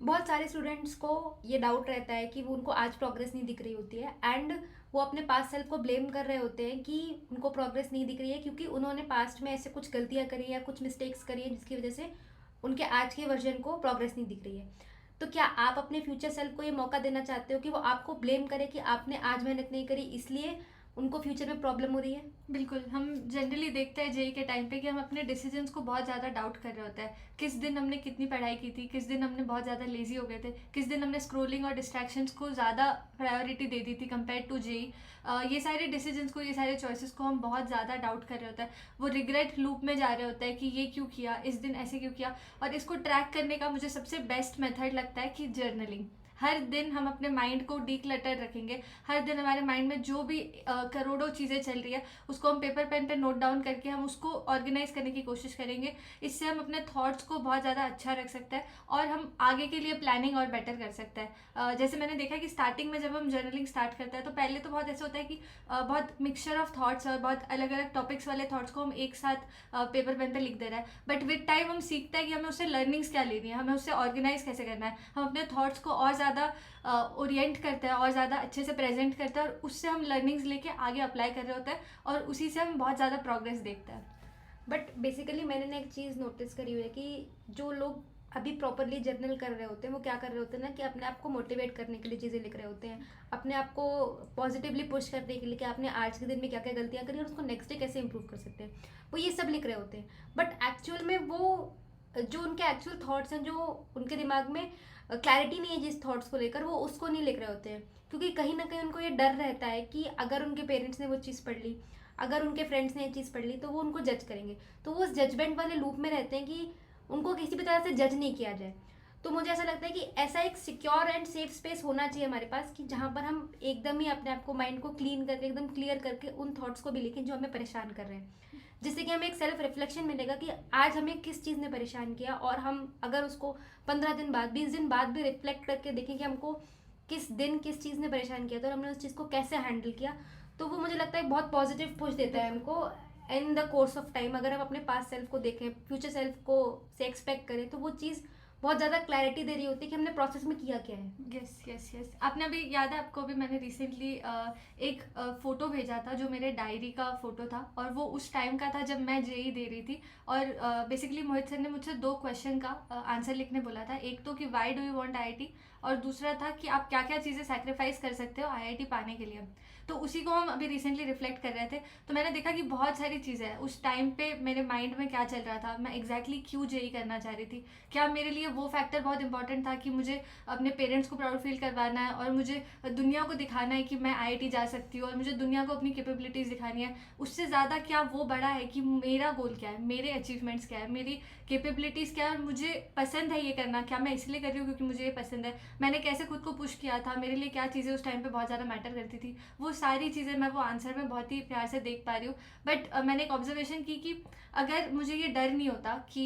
बहुत सारे स्टूडेंट्स को ये डाउट रहता है कि वो उनको आज प्रोग्रेस नहीं दिख रही होती है, एंड वो अपने पास्ट सेल्फ को ब्लेम कर रहे होते हैं कि उनको प्रोग्रेस नहीं दिख रही है क्योंकि उन्होंने पास्ट में ऐसे कुछ गलतियां करी या कुछ मिस्टेक्स करी है जिसकी वजह से उनके आज के वर्जन को प्रोग्रेस नहीं दिख रही है। तो क्या आप अपने फ्यूचर सेल्फ को ये मौका देना चाहते हो कि वो आपको ब्लेम करे कि आपने आज मेहनत नहीं करी इसलिए उनको फ्यूचर में प्रॉब्लम हो रही है? बिल्कुल, हम जनरली देखते हैं जेई के टाइम पे कि हम अपने डिसीजंस को बहुत ज़्यादा डाउट कर रहे होते हैं। किस दिन हमने कितनी पढ़ाई की थी, किस दिन हमने बहुत ज़्यादा लेज़ी हो गए थे, किस दिन हमने स्क्रॉलिंग और डिस्ट्रैक्शंस को ज़्यादा प्रायोरिटी दे दी थी कंपेयर टू जेई। ये सारे डिसीजंस को, ये सारे चॉइसेस को हम बहुत ज़्यादा डाउट कर रहे होते हैं। वो रिग्रेट लूप में जा रहे होते हैं कि ये क्यों किया, इस दिन ऐसे क्यों किया। और इसको ट्रैक करने का मुझे सबसे बेस्ट मेथड लगता है कि जर्नलिंग। हर दिन हम अपने माइंड को डीक्लटर रखेंगे। हर दिन हमारे माइंड में जो भी करोड़ों चीज़ें चल रही है उसको हम पेपर पेन पे नोट डाउन करके हम उसको ऑर्गेनाइज करने की कोशिश करेंगे। इससे हम अपने थॉट्स को बहुत ज़्यादा अच्छा रख सकते हैं और हम आगे के लिए प्लानिंग और बेटर कर सकते हैं। जैसे मैंने देखा कि स्टार्टिंग में जब हम जर्नलिंग स्टार्ट करते हैं तो पहले तो बहुत ऐसा होता है कि बहुत मिक्सचर ऑफ थॉट्स और बहुत अलग अलग टॉपिक्स वाले थॉट्स को हम एक साथ पेपर पेन पे लिख दे रहे हैं। बट विद टाइम हम सीखते हैं कि हमें उससे लर्निंग्स क्या लेनी है, हमें उससे ऑर्गेनाइज कैसे करना है। हम अपने थॉट्स को और ज़्यादा ओरिएंट करते हैं और ज़्यादा अच्छे से प्रेजेंट करते हैं और उससे हम लर्निंग्स लेके आगे अप्लाई कर रहे होते हैं और उसी से हम बहुत ज़्यादा प्रोग्रेस देखते हैं। बट बेसिकली मैंने ना एक चीज़ नोटिस करी हुई है कि जो लोग अभी प्रॉपरली जर्नल कर रहे होते हैं वो क्या कर रहे होते हैं ना कि अपने आप को मोटिवेट करने के लिए चीज़ें लिख रहे होते हैं, अपने आप को पॉजिटिवली पुश करने के लिए कि आपने आज के दिन में क्या क्या गलतियाँ करी और उसको नेक्स्ट डे कैसे इंप्रूव कर सकते हैं, वो ये सब लिख रहे होते हैं। बट एक्चुअल में वो जो उनके एक्चुअल थॉट्स हैं, जो उनके दिमाग में क्लैरिटी नहीं है जिस थॉट्स को लेकर, वो उसको नहीं लिख रहे होते हैं क्योंकि कहीं ना कहीं उनको ये डर रहता है कि अगर उनके पेरेंट्स ने वो चीज़ पढ़ ली, अगर उनके फ्रेंड्स ने ये चीज़ पढ़ ली तो वो उनको जज करेंगे। तो वो उस जजमेंट वाले लूप में रहते हैं कि उनको किसी भी तरह से जज नहीं किया जाए। तो मुझे ऐसा लगता है कि ऐसा एक सिक्योर एंड सेफ स्पेस होना चाहिए हमारे पास कि जहाँ पर हम एकदम ही अपने आप को, माइंड को क्लीन करके, एकदम क्लियर करके उन थॉट्स को भी लिखें जो हमें परेशान कर रहे हैं, जिससे कि हमें एक सेल्फ रिफ्लेक्शन मिलेगा कि आज हमें किस चीज़ ने परेशान किया, और हम अगर उसको 15 दिन बाद, 20 दिन बाद भी रिफ्लेक्ट करके देखें कि हमको किस दिन किस चीज़ ने परेशान किया था और हमने उस चीज़ को कैसे हैंडल किया, तो वो मुझे लगता है बहुत पॉजिटिव पुश देता है हमको in the course of time. अगर हम अपने पास सेल्फ को देखें, फ्यूचर सेल्फ को से एक्सपेक्ट करें, तो वो चीज़ बहुत ज़्यादा क्लैरिटी दे रही होती है कि हमने प्रोसेस में किया क्या है। यस यस यस, आपने अभी याद है आपको, अभी मैंने रिसेंटली एक फ़ोटो भेजा था जो मेरे डायरी का फ़ोटो था और वो उस टाइम का था जब मैं जेई दे रही थी। और बेसिकली मोहित सर ने मुझसे दो क्वेश्चन का आंसर लिखने बोला था। एक तो कि why do you want IIT, और दूसरा था कि आप क्या क्या चीज़ें सेक्रीफाइस कर सकते हो आईआईटी पाने के लिए। तो उसी को हम अभी रिसेंटली रिफ्लेक्ट कर रहे थे। तो मैंने देखा कि बहुत सारी चीज़ें हैं। उस टाइम पे मेरे माइंड में क्या चल रहा था, मैं एग्जैक्टली क्यों जेई करना चाह रही थी, क्या मेरे लिए वो फैक्टर बहुत इंपॉर्टेंट था कि मुझे अपने पेरेंट्स को प्राउड फील करवाना है और मुझे दुनिया को दिखाना है कि मैं आईआईटी जा सकती हूँ और मुझे दुनिया को अपनी कैपेबिलिटीज़ दिखानी है। उससे ज़्यादा क्या वो बड़ा है कि मेरा गोल क्या है, मेरे अचीवमेंट्स क्या है, मेरी कैपेबिलिटीज़ क्या है और मुझे पसंद है ये करना, क्या मैं इसलिए कर रही हूँ क्योंकि मुझे ये पसंद है, मैंने कैसे खुद को पुश किया था, मेरे लिए क्या चीज़ें उस टाइम पे बहुत ज़्यादा मैटर करती थी। वो सारी चीज़ें मैं वो आंसर में बहुत ही प्यार से देख पा रही हूँ। बट मैंने एक ऑब्जर्वेशन की कि अगर मुझे ये डर नहीं होता कि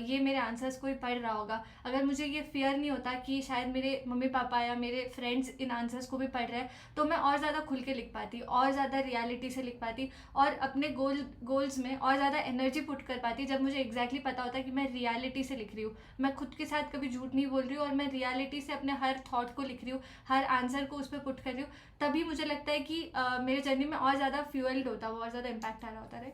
ये मेरे आंसर्स कोई पढ़ रहा होगा, अगर मुझे ये फियर नहीं होता कि शायद मेरे मम्मी पापा या मेरे फ्रेंड्स इन आंसर्स को भी पढ़ रहे हैं, तो मैं और ज़्यादा खुल के लिख पाती, और ज़्यादा रियलिटी से लिख पाती और अपने गोल्स में और ज़्यादा एनर्जी पुट कर पाती जब मुझे एग्जैक्टली पता होता कि मैं रियलिटी से लिख रही हूँ, मैं खुद के साथ कभी झूठ नहीं बोल रही हूँ और मैं रियलिटी से अपने हर थॉट को लिख रही हूँ, हर आंसर को उस पर पुट कर रही हूँ। तभी मुझे लगता है कि मेरे जर्नी में और ज़्यादा फ्यूअल्ड होता, वो और ज़्यादा इम्पैक्ट आ रहा होता है।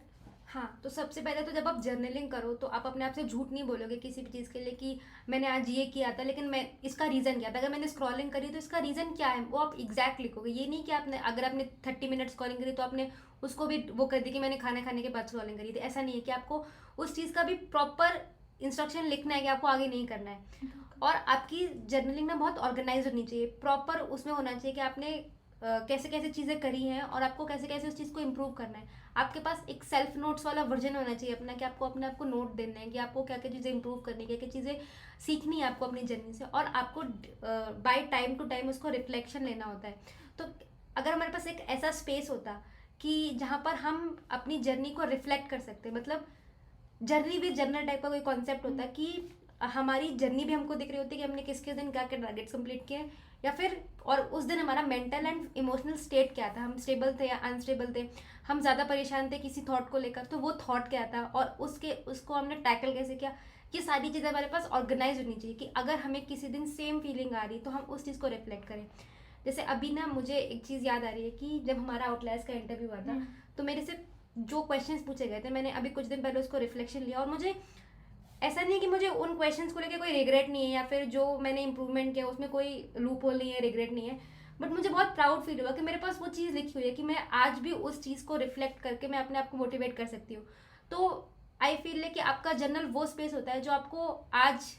हाँ, तो सबसे पहले तो जब आप जर्नलिंग करो तो आप अपने आप से झूठ नहीं बोलोगे किसी भी चीज़ के लिए कि मैंने आज ये किया था लेकिन मैं इसका रीज़न क्या था, अगर मैंने स्क्रॉलिंग करी तो इसका रीज़न क्या है, वो आप एग्जैक्ट लिखोगे। ये नहीं कि आपने, अगर आपने 30 मिनट स्क्रॉलिंग करी तो आपने उसको भी वो कर दी कि मैंने खाना खाने के बाद स्क्रॉलिंग करी थी। ऐसा नहीं है, कि आपको उस चीज़ का भी प्रॉपर इंस्ट्रक्शन लिखना है कि आपको आगे नहीं करना है। और आपकी जर्नलिंग ना बहुत ऑर्गेनाइज होनी चाहिए, प्रॉपर उसमें होना चाहिए कि आपने कैसे कैसे चीज़ें करी हैं और आपको कैसे कैसे उस चीज़ को इम्प्रूव करना है। आपके पास एक सेल्फ नोट्स वाला वर्जन होना चाहिए अपना, कि आपको अपने आप को नोट देना है कि आपको क्या क्या चीज़ें इंप्रूव करनी है, क्या क्या चीज़ें सीखनी है आपको अपनी जर्नी से, और आपको बाय टाइम टू टाइम उसको रिफ्लेक्शन लेना होता है। तो अगर हमारे पास एक ऐसा स्पेस होता कि जहाँ पर हम अपनी जर्नी को रिफ्लेक्ट कर सकते, मतलब जर्नी भी जर्नल टाइप का कोई कॉन्सेप्ट होता है कि हमारी जर्नी भी हमको दिख रही होती है कि हमने किस किस दिन क्या क्या टारगेट्स कंप्लीट किए हैं, या फिर और उस दिन हमारा मेंटल एंड इमोशनल स्टेट क्या था, हम स्टेबल थे या अनस्टेबल थे, हम ज़्यादा परेशान थे किसी थॉट को लेकर तो वो थॉट क्या था और उसको हमने टैकल कैसे किया। ये सारी चीज़ें हमारे पास ऑर्गेनाइज होनी चाहिए कि अगर हमें किसी दिन सेम फीलिंग आ रही तो हम उस चीज़ को रिफ्लेक्ट करें। जैसे अभी ना मुझे एक चीज़ याद आ रही है कि जब हमारा आउटलायर्स का इंटरव्यू हुआ था, तो मेरे से जो क्वेश्चंस पूछे गए थे, मैंने अभी कुछ दिन पहले उसको रिफ्लेक्शन लिया, और मुझे ऐसा नहीं है कि मुझे उन क्वेश्चंस को लेके कोई रिग्रेट नहीं है या फिर जो मैंने इंप्रूवमेंट किया उसमें कोई लूप होल नहीं है, रिग्रेट नहीं है, बट मुझे बहुत प्राउड फील हुआ कि मेरे पास वो चीज़ लिखी हुई है कि मैं आज भी उस चीज़ को रिफ्लेक्ट करके मैं अपने आप को मोटिवेट कर सकती हूँ। तो आई फील है कि आपका जर्नल वो स्पेस होता है जो आपको आज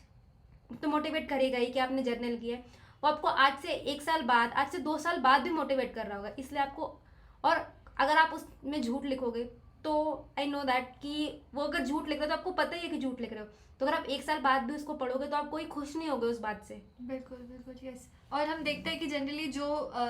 तो मोटिवेट करेगा ही कि आपने जर्नल किया है, वो आपको आज से 1 साल बाद, आज से 2 साल बाद भी मोटिवेट कर रहा होगा, इसलिए आपको। और अगर आप उसमें झूठ लिखोगे तो आई नो दैट कि वो अगर झूठ लिख रहे हो तो आपको पता ही है कि झूठ लिख रहे हो, तो अगर आप 1 साल बाद भी उसको पढ़ोगे तो आप कोई खुश नहीं होगे उस बात से। बिल्कुल बिल्कुल, यस। और हम देखते हैं कि जनरली जो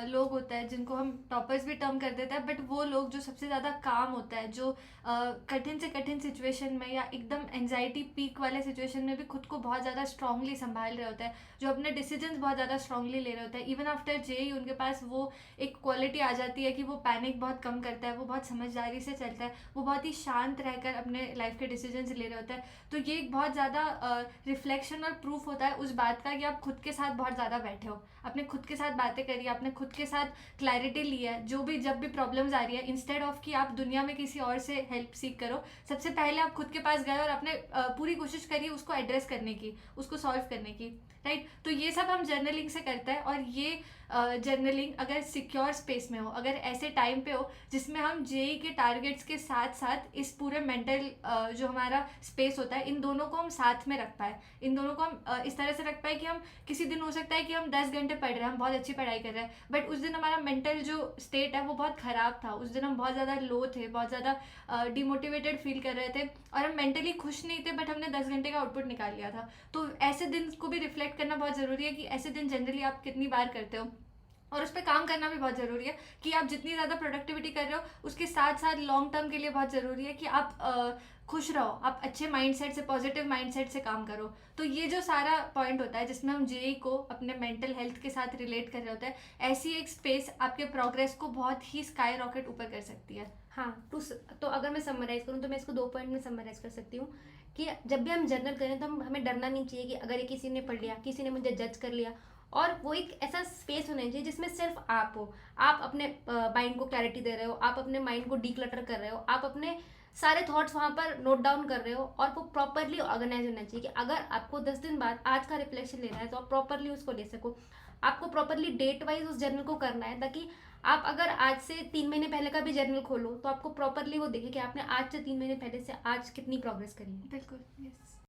लोग होता है जिनको हम टॉपर्स भी टर्म कर देते हैं, बट वो लोग जो सबसे ज़्यादा काम होता है, जो कठिन से कठिन सिचुएशन में या एकदम एंजाइटी पीक वाले सिचुएशन में भी खुद को बहुत ज़्यादा स्ट्रांगली संभाल रहे होते हैं, जो अपने डिसीजंस बहुत ज़्यादा स्ट्रांगली ले रहे होते हैं, इवन आफ्टर जेई उनके पास वो एक क्वालिटी आ जाती है कि वो पैनिक बहुत कम करता है, वो बहुत समझदारी से चलता है, वो बहुत ही शांत रहकर अपने लाइफ के डिसीजंस ले रहे होते हैं। तो ये एक बहुत ज़्यादा रिफ्लेक्शन और प्रूफ होता है उस बात का कि आप खुद के साथ बहुत ज़्यादा बैठे हो, आपने खुद के साथ बातें करी, आपने खुद के साथ क्लैरिटी ली है। जो भी जब भी प्रॉब्लम्स आ रही है, इंस्टेड ऑफ कि आप दुनिया में किसी और से हेल्प सीख करो, सबसे पहले आप खुद के पास गए और आपने पूरी कोशिश करी उसको एड्रेस करने की, उसको सॉल्व करने की, राइट। तो ये सब हम जर्नलिंग से करते हैं, और ये जर्नलिंग अगर सिक्योर स्पेस में हो, अगर ऐसे टाइम पे हो जिसमें हम जेई के टारगेट्स के साथ साथ इस पूरे मेंटल जो हमारा स्पेस होता है, इन दोनों को हम साथ में रख पाए, इन दोनों को हम इस तरह से रख पाए कि हम किसी दिन हो सकता है कि हम 10 घंटे पढ़ रहे हैं, हम बहुत अच्छी पढ़ाई कर रहे हैं, बट उस दिन हमारा मेंटल जो स्टेट है वो बहुत ख़राब था, उस दिन हम बहुत ज़्यादा लो थे, बहुत ज़्यादा डिमोटिवेटेड फील कर रहे थे, और हम मेंटली खुश नहीं थे, बट हमने 10 घंटे का आउटपुट निकाल लिया था। तो ऐसे दिन को भी रिफ्लेक्ट करना बहुत ज़रूरी है कि ऐसे दिन जनरली आप कितनी बार करते हो, और उस पर काम करना भी बहुत ज़रूरी है कि आप जितनी ज़्यादा प्रोडक्टिविटी कर रहे हो उसके साथ साथ लॉन्ग टर्म के लिए बहुत ज़रूरी है कि आप खुश रहो, आप अच्छे माइंडसेट से, पॉजिटिव माइंडसेट से काम करो। तो ये जो सारा पॉइंट होता है जिसमें हम जेई को अपने मेंटल हेल्थ के साथ रिलेट कर रहे होते हैं, ऐसी एक स्पेस आपके प्रोग्रेस को बहुत ही स्काई रॉकेट ऊपर कर सकती है। हाँ, तो अगर मैं समराइज़ करूँ तो मैं इसको 2 पॉइंट में समराइज़ कर सकती हूँ कि जब भी हम जर्नल करें तो हमें डरना नहीं चाहिए कि अगर ये किसी ने पढ़ लिया, किसी ने मुझे जज कर लिया, और वो एक ऐसा स्पेस होना चाहिए जिसमें सिर्फ आप हो, आप अपने माइंड को क्लैरिटी दे रहे हो, आप अपने माइंड को डीक्लटर कर रहे हो, आप अपने सारे थॉट्स वहाँ पर नोट डाउन कर रहे हो, और वो प्रॉपरली ऑर्गेनाइज होना चाहिए कि अगर आपको 10 दिन बाद आज का रिफ्लेक्शन लेना है तो आप प्रॉपरली उसको ले सको। आपको प्रॉपरली डेट वाइज उस जर्नल को करना है, ताकि आप अगर आज से 3 महीने पहले का भी जर्नल खोलो तो आपको प्रॉपरली वो दिखे कि आपने आज से 3 महीने पहले से आज कितनी प्रोग्रेस करी है। बिल्कुल, यस।